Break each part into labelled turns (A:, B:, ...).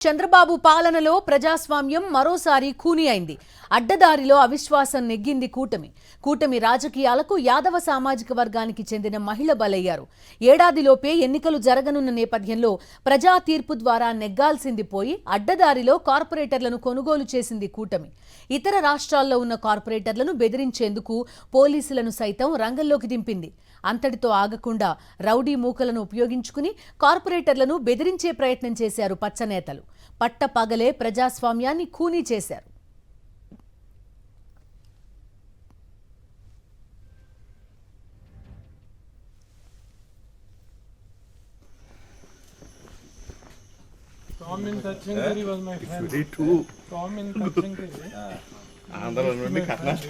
A: చంద్రబాబు పాలనలో ప్రజాస్వామ్యం మరోసారి ఖూనీ అయింది. అడ్డదారిలో అవిశ్వాసం నెగ్గింది కూటమి రాజకీయాలకు యాదవ సామాజిక వర్గానికి చెందిన మహిళ బలయ్యారు. ఏడాదిలోపే ఎన్నికలు జరగనున్న నేపథ్యంలో ప్రజా తీర్పు ద్వారా నెగ్గాల్సింది పోయి అడ్డదారిలో కార్పొరేటర్లను కొనుగోలు చేసింది కూటమి. ఇతర రాష్ట్రాల్లో ఉన్న కార్పొరేటర్లను బెదిరించేందుకు పోలీసులను సైతం రంగంలోకి దింపింది. అంతటితో ఆగకుండా రౌడీ మూకలను ఉపయోగించుకుని కార్పొరేటర్లను బెదిరించే ప్రయత్నం చేశారు పచ్చనేతలు. పట్టపగలే ప్రజాస్వామ్యాన్ని ఖూనీ చేశారు.
B: Tom in Tachingiri was my friend. Very true. Tom in Tachingiri.
C: Andhra నుండి కర్ణాటక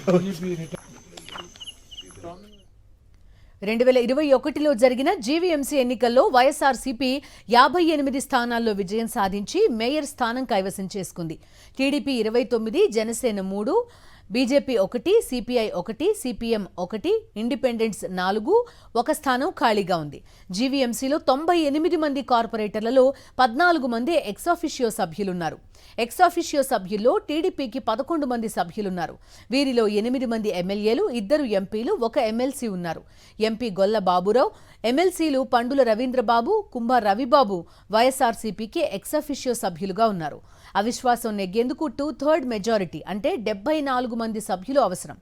A: 2021లో జరిగిన జీవీఎంసీ ఎన్నికల్లో వైఎస్ఆర్సీపీ 58 స్థానాల్లో విజయం సాధించి మేయర్ స్థానం కైవసం చేసుకుంది. TDP 29, Janasena 3, BJP 1, CPI 1, CPM 1, independents 4, ఒక స్థానం ఖాళీగా ఉంది. జీవీఎంసీలో 98 మంది కార్పొరేటర్లలో 14 మంది ఎక్సాఫిషియో సభ్యులున్నారు. ఎక్సాఫిషియో సభ్యుల్లో టీడీపీకి 11 మంది సభ్యులున్నారు. వీరిలో 8 మంది ఎమ్మెల్యేలు, 2 ఎంపీలు, 1 ఎమ్మెల్సీ ఉన్నారు. ఎంపీ గొల్ల బాబురావు, ఎమ్మెల్సీలు పండుల రవీంద్రబాబు, కుంభ రవిబాబు వైఎస్ఆర్సీపీకి ఎక్సాఫిషియో సభ్యులుగా ఉన్నారు. అవిశ్వాసం నెగ్గేందుకు 2/3 మెజారిటీ అంటే 74 మంది సభ్యులు అవసరం.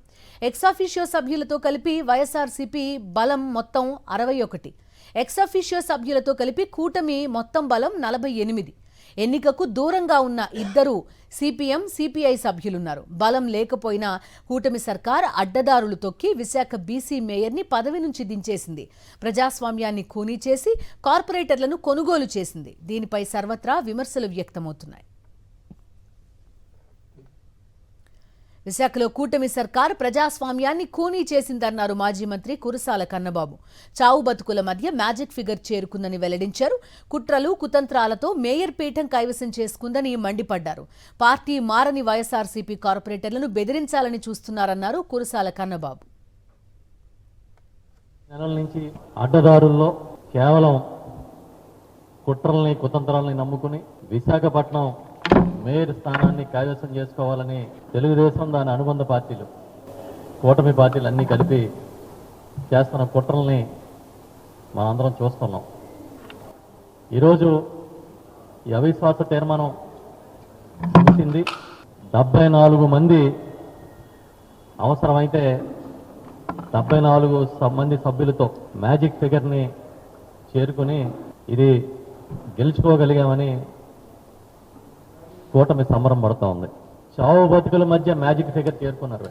A: ఎక్సాఫిషియో సభ్యులతో కలిపి వైఎస్ఆర్సీపీ బలం మొత్తం 61. ఎక్సాఫిషియో సభ్యులతో కలిపి కూటమి మొత్తం బలం 48. ఎన్నికకు దూరంగా ఉన్న 2 సిపిఎం, సిపిఐ సభ్యులున్నారు. బలం లేకపోయినా కూటమి సర్కార్ అడ్డదారులు తొక్కి విశాఖ బీసీ మేయర్ని పదవి నుంచి దించేసింది. ప్రజాస్వామ్యాన్ని ఖూనీ చేసి కార్పొరేటర్లను కొనుగోలు చేసింది. దీనిపై సర్వత్రా విమర్శలు వ్యక్తమవుతున్నాయి. విశాఖలో కూటమి సర్కార్ ప్రజాస్వామ్యాన్ని ఖూనీ చేసిందన్నారు మాజీ మంత్రి కురసాల కన్నబాబు. చావు బతుకుల మధ్య మ్యాజిక్ ఫిగర్ చేరుకుందని వెల్లడించారు. కుట్రలు కుతంత్రాలతో మేయర్ పీఠం కైవసం చేసుకుందని మండిపడ్డారు. పార్టీ మారని వైఎస్ఆర్సీపీ కార్పొరేటర్లను బెదిరించాలని చూస్తున్నారన్నారు కురసాల కన్నబాబు.
D: నెలల నుంచి అడ్డదారుల్లో కేవలం కుట్రల్ని కుతంత్రాలని నమ్ముకుని విశాఖపట్నం మేయర్ స్థానాన్ని కైవసం చేసుకోవాలని తెలుగుదేశం దాని అనుబంధ పార్టీలు, కూటమి పార్టీలు అన్నీ కలిపి చేస్తున్న కుట్రల్ని మనందరం చూస్తున్నాం. ఈరోజు ఈ అవిశ్వాస తీర్మానం ముగిసింది. 74 మంది అవసరమైతే 74 మంది సభ్యులతో మ్యాజిక్ ఫిగర్ని చేరుకుని ఇది గెలుచుకోగలిగామని కూటమి సంబరం పడుతూ ఉంది. చావు బతుకుల మధ్య మ్యాజిక్ ఫిగర్ చేరుకున్నారు.